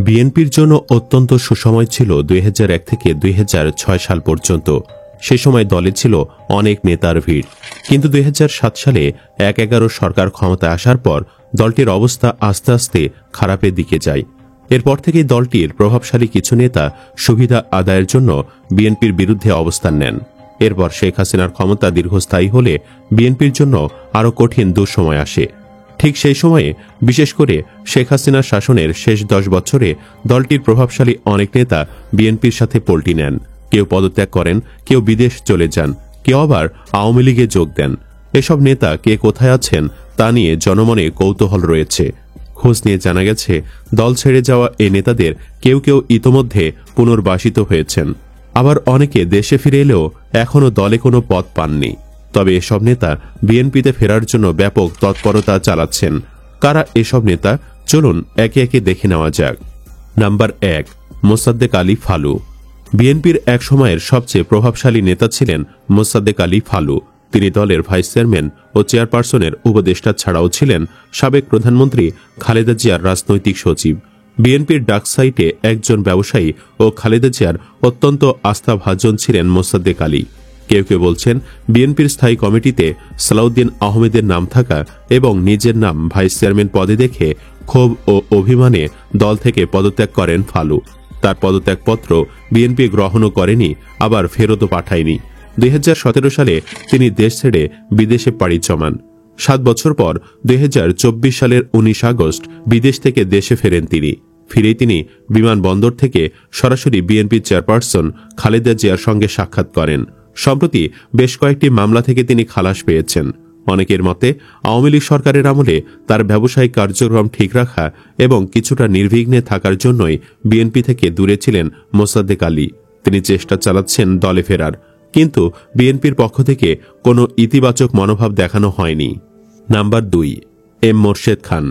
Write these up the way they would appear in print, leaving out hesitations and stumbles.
বিএনপির জন্য অত্যন্ত সুসময় ছিল 2001 থেকে 2006 সাল পর্যন্ত। সে সময় দলে ছিল অনেক নেতার ভিড়, কিন্তু 2007 সালে 1/11 সরকার ক্ষমতায় আসার পর দলটির অবস্থা আস্তে আস্তে খারাপের দিকে যায়। এরপর থেকেই দলটির প্রভাবশালী কিছু নেতা সুবিধা আদায়ের জন্য বিএনপির বিরুদ্ধে অবস্থান নেন। এরপর শেখ হাসিনার ক্ষমতা দীর্ঘস্থায়ী হলে বিএনপির জন্য আরও কঠিন দুঃসময় আসে। ঠিক সেই সময়ে বিশেষ করে শেখ হাসিনার শাসনের শেষ 10 বছরে দলটির প্রভাবশালী অনেক নেতা বিএনপির সাথে পল্টি নেন। কেউ পদত্যাগ করেন, কেউ বিদেশ চলে যান, কেউ আবার আওয়ামী লীগে যোগ দেন। এসব নেতা কে কোথায় আছেন তা নিয়ে জনমনে কৌতূহল রয়েছে। খোঁজ নিয়ে জানা গেছে, দল ছেড়ে যাওয়া এই নেতাদের কেউ কেউ ইতোমধ্যে পুনর্বাসিত হয়েছেন, আবার অনেকে দেশে ফিরে এলেও এখনও দলে কোনো পদ পাননি। তবে এসব নেতা বিএনপিতে ফেরার জন্য ব্যাপক তৎপরতা চালাচ্ছেন। কারা এসব নেতা, চলুন একে একে দেখে নেওয়া যাক। নাম্বার 1, মোসাদ্দেক আলী ফালু। বিএনপির এক সময়ের সবচেয়ে প্রভাবশালী নেতা ছিলেন মোসাদ্দেক আলী ফালু। তিনি দলের ভাইস চেয়ারম্যান ও চেয়ারপারসনের উপদেষ্টা ছাড়াও ছিলেন সাবেক প্রধানমন্ত্রী খালেদা জিয়ার রাজনৈতিক সচিব। বিএনপির ডাকসাইটে একজন ব্যবসায়ী ও খালেদা জিয়ার অত্যন্ত আস্থাভাজন ছিলেন মোসাদ্দেক আলী। কেউ কেউ বলছেন, বিএনপির স্থায়ী কমিটিতে সালাউদ্দিন আহমেদের নাম থাকা এবং নিজের নাম ভাইস চেয়ারম্যান পদে দেখে ক্ষোভ ও অভিমানে দল থেকে পদত্যাগ করেন ফালু। তার পদত্যাগপত্র বিএনপি গ্রহণও করেনি, আবার ফেরতও পাঠায়নি। 2017 সালে তিনি দেশ ছেড়ে বিদেশে পাড়ি জমান। 7 বছর পর 2024 সালের 19 আগস্ট বিদেশ থেকে দেশে ফেরেন তিনি। ফিরেই তিনি বিমানবন্দর থেকে সরাসরি বিএনপি চেয়ারপারসন খালেদা জিয়ার সঙ্গে সাক্ষাৎ করেন। সম্প্রতি বেশ কয়েকটি মামলা থেকে তিনি খালাস পেয়েছেন। অনেকের মতে আওয়ামী লীগ সরকারের আমলে তার ব্যবসায়িক কার্যক্রম ঠিক রাখা এবং কিছুটা নির্বিঘ্নে থাকার জন্যই বিএনপি থেকে দূরে ছিলেন মোসাদ্দেক আলী। তিনি চেষ্টা চালাচ্ছেন দলে ফেরার, কিন্তু বিএনপির পক্ষ থেকে কোনো ইতিবাচক মনোভাব দেখানো হয়নি। নাম্বার 2, এম মোর্শেদ খান।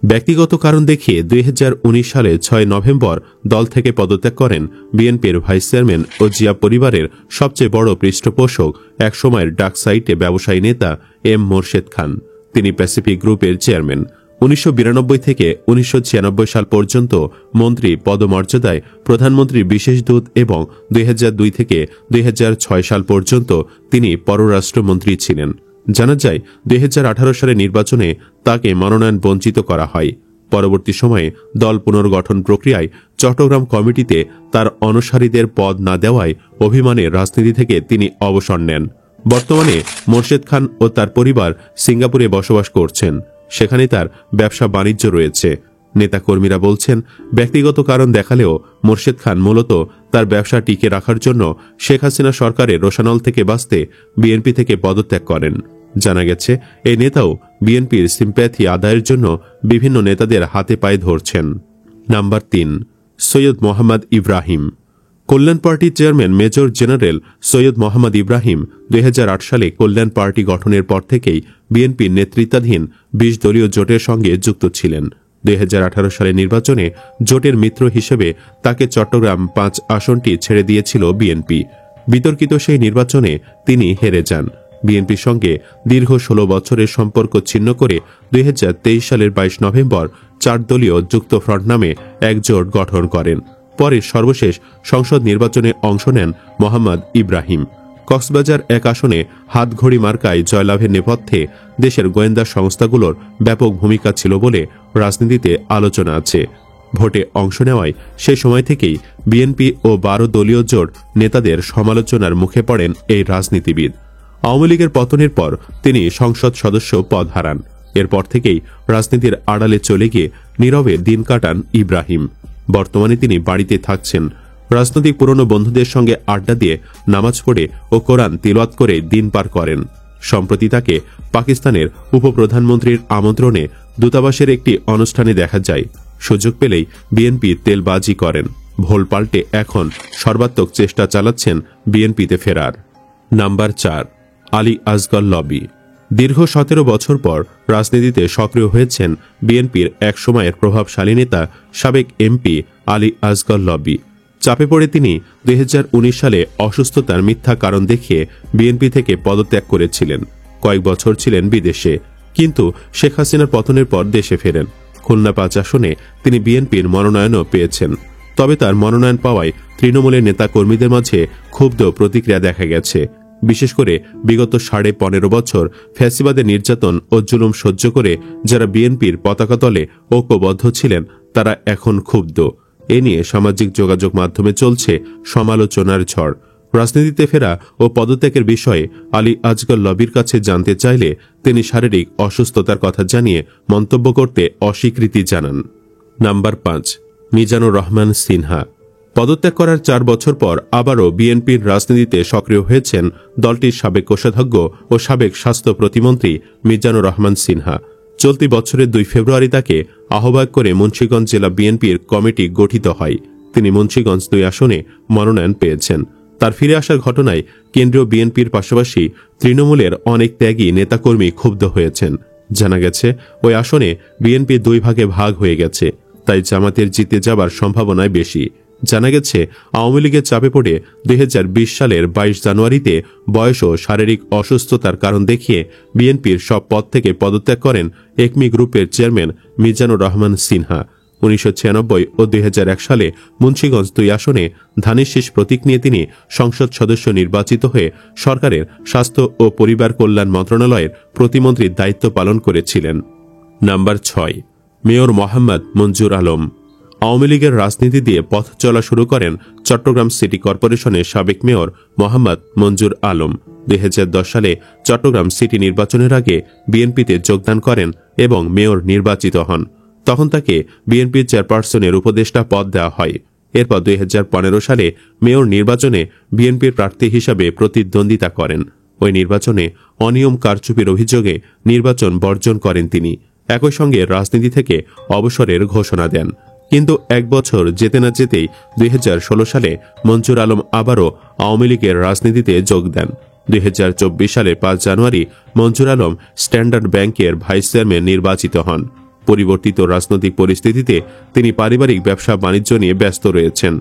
ব্যক্তিগত কারণ দেখিয়ে 2019 সালে 6 নভেম্বর দল থেকে পদত্যাগ করেন বিএনপির ভাইস চেয়ারম্যান ও জিয়া পরিবারের সবচেয়ে বড় পৃষ্ঠপোষক একসময়ের ডাকসাইটে ব্যবসায়ী নেতা এম মোর্শেদ খান। তিনি প্যাসিফিক গ্রুপের চেয়ারম্যান। 1992 থেকে 1996 সাল পর্যন্ত মন্ত্রী পদমর্যাদায় প্রধানমন্ত্রীর বিশেষ দূত এবং 2002 থেকে 2006 সাল পর্যন্ত তিনি পররাষ্ট্রমন্ত্রী ছিলেন। জানা যায়, 2018 সালের নির্বাচনে তাকে মনোনয়ন বঞ্চিত করা হয়। পরবর্তী সময়ে দল পুনর্গঠন প্রক্রিয়ায় চট্টগ্রাম কমিটিতে তার অনুসারীদের পদ না দেওয়ায় অভিমানে রাজনীতি থেকে তিনি অবসর নেন। বর্তমানে মোর্শেদ খান ও তার পরিবার সিঙ্গাপুরে বসবাস করছেন। সেখানে তার ব্যবসা বাণিজ্য রয়েছে। নেতাকর্মীরা বলছেন, ব্যক্তিগত কারণ দেখালেও মোর্শেদ খান মূলত তার ব্যবসা টিকে রাখার জন্য শেখ হাসিনা সরকারের রোষানল থেকে বাঁচতে বিএনপি থেকে পদত্যাগ করেন। জানা গেছে, এই নেতাও বিএনপির সিম্প্যাথি আদায়ের জন্য বিভিন্ন নেতাদের হাতে পায়ে ধরছেন। নাম্বার 3, সৈয়দ মোহাম্মদ ইব্রাহিম। কল্যাণ পার্টির chairman major general Syed Mohammad Ibrahim 2008 সালে কল্যাণ পার্টি গঠনের পর থেকেই বিএনপির নেতৃত্বাধীন 20 দলীয় জোটের সঙ্গে যুক্ত ছিলেন। 2018 সালের নির্বাচনে জোটের মিত্র হিসেবে তাকে চট্টগ্রাম 5 আসনটি ছেড়ে দিয়েছিল বিএনপি। বিতর্কিত সেই নির্বাচনে তিনি হেরে যান। বিএনপির সঙ্গে দীর্ঘ 16 বছরের সম্পর্ক ছিন্ন করে 2023 সালের 22 নভেম্বর 4 দলীয় যুক্ত ফ্রন্ট নামে এক জোট গঠন করেন। পরে সর্বশেষ সংসদ নির্বাচনে অংশ নেন মোহাম্মদ ইব্রাহিম। কক্সবাজার 1 আসনে হাতঘড়ি মার্কায় জয়লাভের নেপথ্যে দেশের গোয়েন্দা সংস্থাগুলোর ব্যাপক ভূমিকা ছিল বলে রাজনীতিতে আলোচনা আছে। ভোটে অংশ নেওয়ায় সে সময় থেকেই বিএনপি ও 12 দলীয় জোট নেতাদের সমালোচনার মুখে পড়েন এই রাজনীতিবিদ। আওয়ামী লীগের পতনের পর তিনি সংসদ সদস্য পদ হারান। এরপর থেকেই রাজনীতির আড়ালে চলে গিয়ে নীরবে দিন কাটান ইব্রাহিম। বর্তমানে তিনি বাড়িতে থাকছেন। রাজনৈতিক পুরনো বন্ধুদের সঙ্গে আড্ডা দিয়ে, নামাজ পড়ে ও কোরআন তিলাওয়াত করে দিন পার করেন। সম্প্রতি তাকে পাকিস্তানের উপপ্রধানমন্ত্রীর আমন্ত্রণে দূতাবাসের একটি অনুষ্ঠানে দেখা যায়। সুযোগ পেলেই বিএনপি তেলবাজি করেন। ভোল পাল্টে এখন সর্বাত্মক চেষ্টা চালাচ্ছেন বিএনপিতে ফেরার। নাম্বার 4, আলী আসগর লবি। দীর্ঘ 17 বছর পর রাজনীতিতে সক্রিয় হয়েছেন বিএনপির এক সময়ের প্রভাবশালী নেতা সাবেক এমপি আলী আসগর লবি। চাপে পড়ে তিনি 2019 সালে অসুস্থতার মিথ্যা কারণ দেখিয়ে বিএনপি থেকে পদত্যাগ করেছিলেন। কয়েক বছর ছিলেন বিদেশে, কিন্তু শেখ হাসিনার পতনের পর দেশে ফেরেন। খুলনা 5 আসনে তিনি বিএনপির মনোনয়নও পেয়েছেন। তবে তার মনোনয়ন পাওয়ায় তৃণমূলের নেতা কর্মীদের মাঝে ক্ষুব্ধ প্রতিক্রিয়া দেখা গেছে। বিশেষ করে বিগত 15.5 বছর ফ্যাসিবাদের নির্যাতন ও জুলুম সহ্য করে যারা বিএনপির পতাকা তলে ঐক্যবদ্ধ ছিলেন তারা এখন ক্ষুব্ধ। এ নিয়ে সামাজিক যোগাযোগ মাধ্যমে চলছে সমালোচনার ঝড়। রাজনীতিতে ফেরা ও পদত্যাগের বিষয়ে আলী আজগর লবির কাছে জানতে চাইলে তিনি শারীরিক অসুস্থতার কথা জানিয়ে মন্তব্য করতে অস্বীকৃতি জানান। নাম্বার 5, মিজানুর রহমান সিনহা। পদত্যাগ করার 4 বছর পর আবারও বিএনপির রাজনীতিতে সক্রিয় হয়েছেন দলটির সাবেক কোষাধ্যক্ষ ও সাবেক স্বাস্থ্য প্রতিমন্ত্রী মিজানুর রহমান সিনহা। চলতি বছরের 2 ফেব্রুয়ারি তাকে আহ্বায়ক করে মুন্সিগঞ্জ জেলা বিএনপির কমিটি গঠিত হয়। তিনি মুন্সিগঞ্জ 2 আসনে মনোনয়ন পেয়েছেন। তার ফিরে আসার ঘটনায় কেন্দ্রীয় বিএনপির পাশাপাশি তৃণমূলের অনেক ত্যাগী নেতাকর্মী ক্ষুব্ধ হয়েছেন। জানা গেছে ওই আসনে বিএনপি 2 ভাগে ভাগ হয়ে গেছে, তাই জামাতের জিতে যাবার সম্ভাবনায় বেশি। জানা গেছে আওয়ামী লীগের চাপে পড়ে 2020 সালের 22 জানুয়ারিতে বয়স ও শারীরিক অসুস্থতার কারণ দেখিয়ে বিএনপির সব পদ থেকে পদত্যাগ করেন একমি গ্রুপের চেয়ারম্যান মিজানুর রহমান সিনহা। 1996 ও 2001 সালে মুন্সিগঞ্জ 2 আসনে ধানের শীষ প্রতীক নিয়ে তিনি সংসদ সদস্য নির্বাচিত হয়ে সরকারের স্বাস্থ্য ও পরিবার কল্যাণ মন্ত্রণালয়ের প্রতিমন্ত্রীর দায়িত্ব পালন করেছিলেন। নাম্বার 6, মেয়র মোহাম্মদ মঞ্জুর আলম। আওয়ামী লীগের রাজনীতি দিয়ে পথ চলা শুরু করেন চট্টগ্রাম সিটি কর্পোরেশনের সাবেক মেয়র মোহাম্মদ মঞ্জুর আলম। 2010 সালে চট্টগ্রাম সিটি নির্বাচনের আগে বিএনপিতে যোগদান করেন এবং মেয়র নির্বাচিত হন। তখন তাকে বিএনপির চেয়ারপারসনের উপদেষ্টা পদ দেওয়া হয়। এরপর 2015 সালে মেয়র নির্বাচনে বিএনপির প্রার্থী হিসাবে প্রতিদ্বন্দ্বিতা করেন। ওই নির্বাচনে অনিয়ম কারচুপির অভিযোগে নির্বাচন বর্জন করেন তিনি। একই সঙ্গে রাজনীতি থেকে অবসরের ঘোষণা দেন। কিন্তু 1 বছর যেতে না যেতেই 2016 সালে মঞ্জুর আলম আবারও আওয়ামী লীগের রাজনীতিতে যোগ দেন। 2024 সালে 5 জানুয়ারি মঞ্জুর আলম স্ট্যান্ডার্ড ব্যাংকের ভাইস চেয়ারম্যান নির্বাচিত হন। পরিবর্তিত রাজনৈতিক পরিস্থিতিতে তিনি পারিবারিক ব্যবসা বাণিজ্য নিয়ে ব্যস্ত রয়েছেন।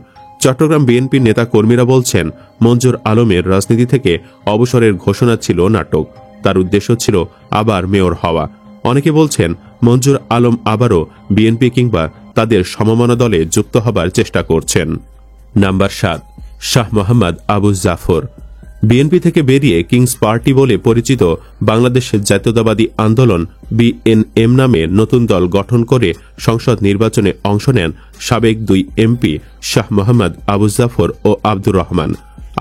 চট্টগ্রাম বিএনপির নেতা কর্মীরা বলছেন মঞ্জুর আলমের রাজনীতি থেকে অবসরের ঘোষণা ছিল নাটক। তার উদ্দেশ্য ছিল আবার মেয়র হওয়া। অনেকে বলছেন মঞ্জুর আলম আবারও বিএনপি কিংবা তাদের সমমনা দলে যুক্ত হবার চেষ্টা করছেন। নাম্বার 7, শাহ মোহাম্মদ আবু জাফর। বিএনপি থেকে বেরিয়ে কিংস পার্টি বলে পরিচিত বাংলাদেশের জাতীয়তাবাদী আন্দোলন বিএনএম নামে নতুন দল গঠন করে সংসদ নির্বাচনে অংশ নেন সাবেক 2 এমপি শাহ মোহাম্মদ আবু জাফর ও আব্দুর রহমান।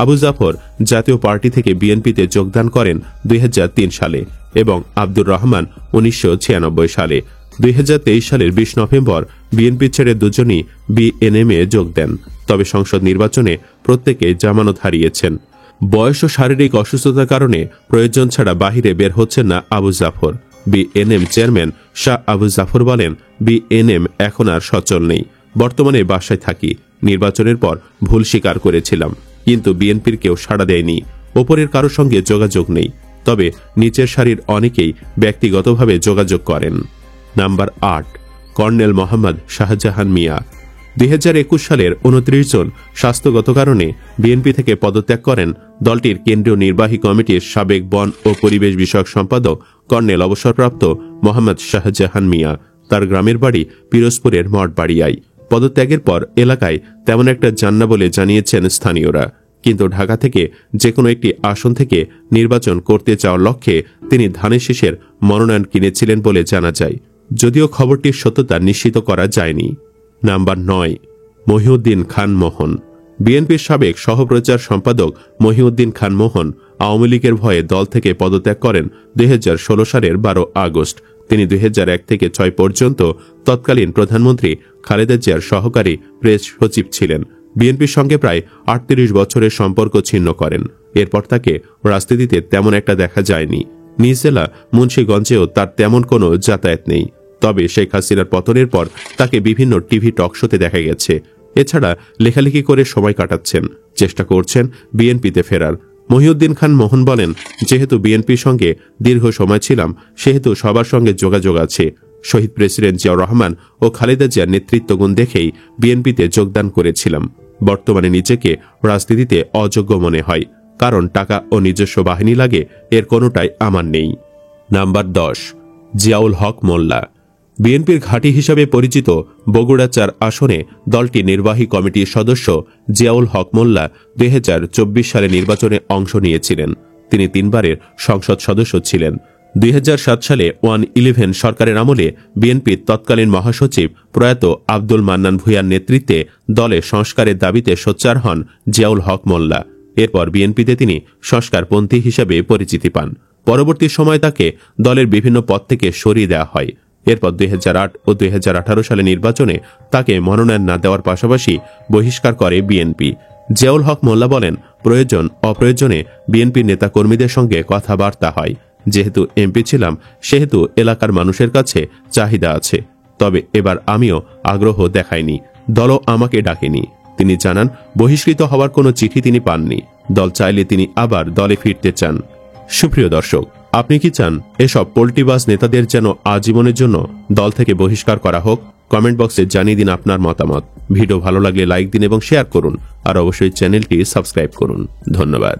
আবু জাফর জাতীয় পার্টি থেকে বিএনপিতে যোগদান করেন 2003 সালে এবং আব্দুর রহমান 1996 সালে। 2023 সালের 20 নভেম্বর বিএনপি ছেড়ে দুজনই বিএনএমে যোগ দেন। তবে সংসদ নির্বাচনে প্রত্যেকে জামানত হারিয়েছেন। বয়স ও শারীরিক অসুস্থতার কারণে প্রয়োজন ছাড়া বাহিরে বের হচ্ছেন না আবু জাফর। বিএনএম চেয়ারম্যান শাহ আবু জাফর বলেন, বিএনএম এখন আর সচল নেই। বর্তমানে বাসায় থাকি। নির্বাচনের পর ভুল স্বীকার করেছিলাম, কিন্তু বিএনপির কেউ সাড়া দেয়নি। ওপরের কারো সঙ্গে যোগাযোগ নেই, তবে নিচের সারির অনেকেই ব্যক্তিগতভাবে যোগাযোগ করেন। নাম্বার 8, কর্নেল মোহাম্মদ শাহজাহান মিয়া। 2021 সালের 29 জন স্বাস্থ্যগত কারণে বিএনপি থেকে পদত্যাগ করেন দলটির কেন্দ্রীয় নির্বাহী কমিটির সাবেক বন ও পরিবেশ বিষয়ক সম্পাদক কর্নেল অবসরপ্রাপ্ত মোহাম্মদ শাহজাহান মিয়া। তার গ্রামের বাড়ি পিরোজপুরের মঠবাড়িয়ায়। পদত্যাগের পর এলাকায় তেমন একটা যান না বলে জানিয়েছেন স্থানীয়রা। কিন্তু ঢাকা থেকে যে কোনো একটি আসন থেকে নির্বাচন করতে চাওয়ার লক্ষ্যে তিনি ধানের শীষের মনোনয়ন কিনেছিলেন বলে জানা যায়, যদিও খবরটির সত্যতা নিশ্চিত করা যায়নি। নাম্বার 9, মহিউদ্দিন খান মোহন। বিএনপির সাবেক সহপ্রচার সম্পাদক মহিউদ্দিন খান মোহন আওয়ামী লীগের ভয়ে দল থেকে পদত্যাগ করেন 2016 সালের 12 আগস্ট। তিনি 2001 থেকে 6 পর্যন্ত তৎকালীন প্রধানমন্ত্রী খালেদা জিয়ার সহকারী প্রেস সচিব ছিলেন। বিএনপির সঙ্গে প্রায় 38 বছরের সম্পর্ক ছিন্ন করেন। এরপর তাকে রাজনীতিতে তেমন একটা দেখা যায়নি। নিজ জেলা মুন্সিগঞ্জেও তার তেমন কোনো যাতায়াত নেই। তবে শেখ হাসিনার পতনের পর তাকে বিভিন্ন টিভি টকশোতে দেখা গেছে। এছাড়া লেখালেখি করে সময় কাটাচ্ছেন, চেষ্টা করছেন বিএনপিতে ফেরার। মহিউদ্দিন খান মোহন বলেন, যেহেতু বিএনপির সঙ্গে দীর্ঘ সময় ছিলাম, সেহেতু সবার সঙ্গে যোগাযোগ আছে। শহীদ প্রেসিডেন্ট জিয়াউর রহমান ও খালেদা জিয়ার নেতৃত্বগুণ দেখেই বিএনপিতে যোগদান করেছিলাম। বর্তমানে নিজেকে রাজনীতিতে অযোগ্য মনে হয়, কারণ টাকা ও নিজস্ব বাহিনী লাগে, এর কোনোটাই আমার নেই। নাম্বার 10, জিয়াউল হক মোল্লা। বিএনপির ঘাঁটি হিসাবে পরিচিত বগুড়া ৪ আসনে দলটির নির্বাহী কমিটির সদস্য জিয়াউল হক মোল্লা 2024 সালে নির্বাচনে অংশ নিয়েছিলেন। তিনি 3 বারের সংসদ সদস্য ছিলেন। 2007 সালে 1-11 সরকারের আমলে বিএনপির তৎকালীন মহাসচিব প্রয়াত আব্দুল মান্নান ভূঁইয়ার নেতৃত্বে দলে সংস্কারের দাবিতে সোচ্চার হন জিয়াউল হক মোল্লা। এরপর বিএনপিতে তিনি সংস্কারপন্থী হিসেবে পরিচিতি পান। পরবর্তী সময় তাকে দলের বিভিন্ন পদ থেকে সরিয়ে দেওয়া হয়। এরপর 2008 ও 2018 সালে নির্বাচনে তাকে মনোনয়ন না দেওয়ার পাশাপাশি বহিষ্কার করে বিএনপি। জিয়াউল হক মোল্লা বলেন, প্রয়োজন অপ্রয়োজনে বিএনপির নেতাকর্মীদের সঙ্গে কথাবার্তা হয়। যেহেতু এমপি ছিলাম সেহেতু এলাকার মানুষের কাছে চাহিদা আছে। তবে এবার আমিও আগ্রহ দেখাইনি, দলও আমাকে ডাকেনি। তিনি জানান, বহিষ্কৃত হওয়ার কোনো চিঠি তিনি পাননি। দল চাইলে তিনি আবার দলে ফিরতে চান। সুপ্রিয় দর্শক, আপনি কি চান এসব পোল্টিবাজ নেতাদের যেন আজীবনের জন্য দল থেকে বহিষ্কার করা হোক? কমেন্ট বক্সে জানিয়ে দিন আপনার মতামত। ভিডিও ভালো লাগলে লাইক দিন এবং শেয়ার করুন, আর অবশ্যই চ্যানেলটি সাবস্ক্রাইব করুন। ধন্যবাদ।